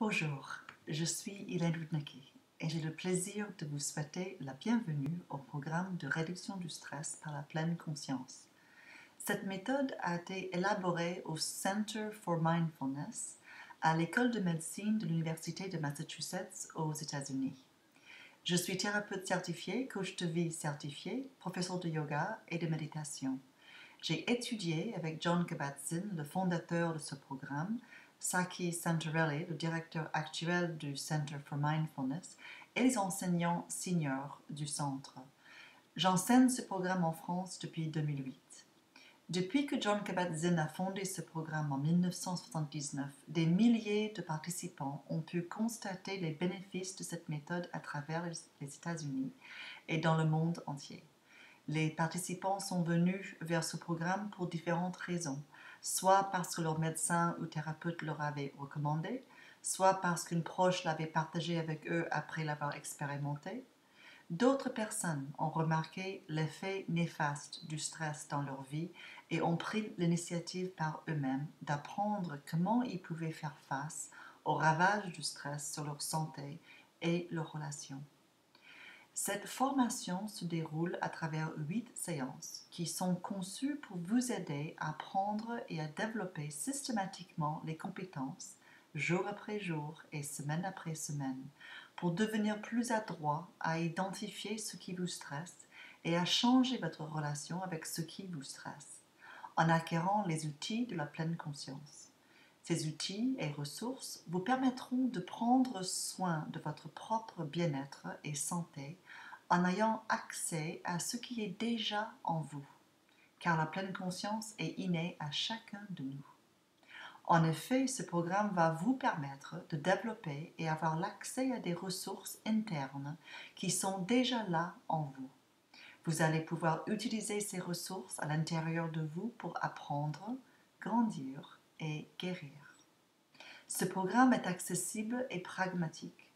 Bonjour, je suis Hélène Rudnicki et j'ai le plaisir de vous souhaiter la bienvenue au programme de réduction du stress par la pleine conscience. Cette méthode a été élaborée au Center for Mindfulness à l'école de médecine de l'Université de Massachusetts aux États-Unis. Je suis thérapeute certifiée, coach de vie certifié, professeur de yoga et de méditation. J'ai étudié avec Jon Kabat-Zinn, le fondateur de ce programme, Saki Santorelli, le directeur actuel du Center for Mindfulness, et les enseignants seniors du centre. J'enseigne ce programme en France depuis 2008. Depuis que Jon Kabat-Zinn a fondé ce programme en 1979, des milliers de participants ont pu constater les bénéfices de cette méthode à travers les États-Unis et dans le monde entier. Les participants sont venus vers ce programme pour différentes raisons, soit parce que leur médecin ou thérapeute leur avait recommandé, soit parce qu'une proche l'avait partagé avec eux après l'avoir expérimenté. D'autres personnes ont remarqué l'effet néfaste du stress dans leur vie et ont pris l'initiative par eux-mêmes d'apprendre comment ils pouvaient faire face aux ravages du stress sur leur santé et leurs relations. Cette formation se déroule à travers 8 séances qui sont conçues pour vous aider à apprendre et à développer systématiquement les compétences, jour après jour et semaine après semaine, pour devenir plus adroit à identifier ce qui vous stresse et à changer votre relation avec ce qui vous stresse, en acquérant les outils de la pleine conscience. Ces outils et ressources vous permettront de prendre soin de votre propre bien-être et santé en ayant accès à ce qui est déjà en vous, car la pleine conscience est innée à chacun de nous. En effet, ce programme va vous permettre de développer et avoir l'accès à des ressources internes qui sont déjà là en vous. Vous allez pouvoir utiliser ces ressources à l'intérieur de vous pour apprendre, grandir et guérir. Ce programme est accessible et pragmatique.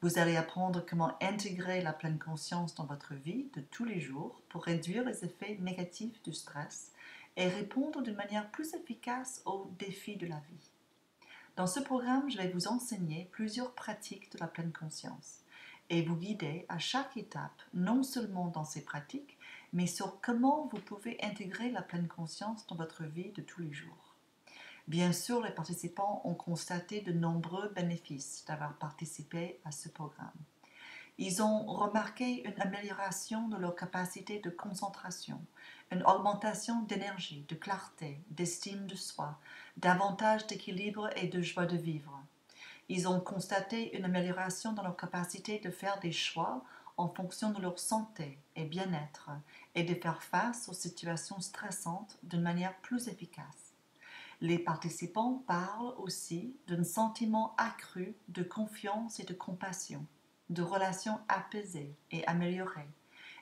Vous allez apprendre comment intégrer la pleine conscience dans votre vie de tous les jours pour réduire les effets négatifs du stress et répondre d'une manière plus efficace aux défis de la vie. Dans ce programme, je vais vous enseigner plusieurs pratiques de la pleine conscience et vous guider à chaque étape, non seulement dans ces pratiques, mais sur comment vous pouvez intégrer la pleine conscience dans votre vie de tous les jours. Bien sûr, les participants ont constaté de nombreux bénéfices d'avoir participé à ce programme. Ils ont remarqué une amélioration de leur capacité de concentration, une augmentation d'énergie, de clarté, d'estime de soi, davantage d'équilibre et de joie de vivre. Ils ont constaté une amélioration dans leur capacité de faire des choix en fonction de leur santé et bien-être et de faire face aux situations stressantes d'une manière plus efficace. Les participants parlent aussi d'un sentiment accru de confiance et de compassion, de relations apaisées et améliorées,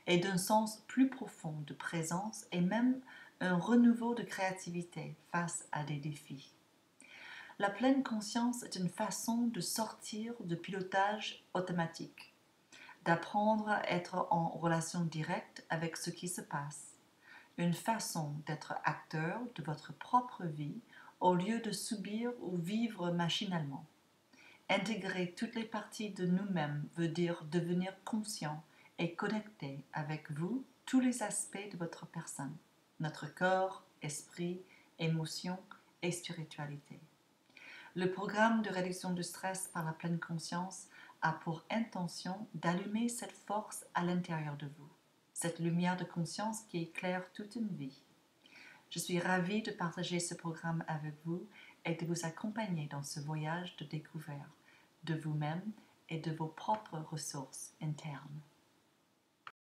et d'un sens plus profond de présence et même un renouveau de créativité face à des défis. La pleine conscience est une façon de sortir du pilotage automatique, d'apprendre à être en relation directe avec ce qui se passe, une façon d'être acteur de votre propre vie au lieu de subir ou vivre machinalement. Intégrer toutes les parties de nous-mêmes veut dire devenir conscient et connecté avec vous, tous les aspects de votre personne, notre corps, esprit, émotions et spiritualité. Le programme de réduction du stress par la pleine conscience a pour intention d'allumer cette force à l'intérieur de vous, cette lumière de conscience qui éclaire toute une vie. Je suis ravie de partager ce programme avec vous et de vous accompagner dans ce voyage de découverte de vous-même et de vos propres ressources internes.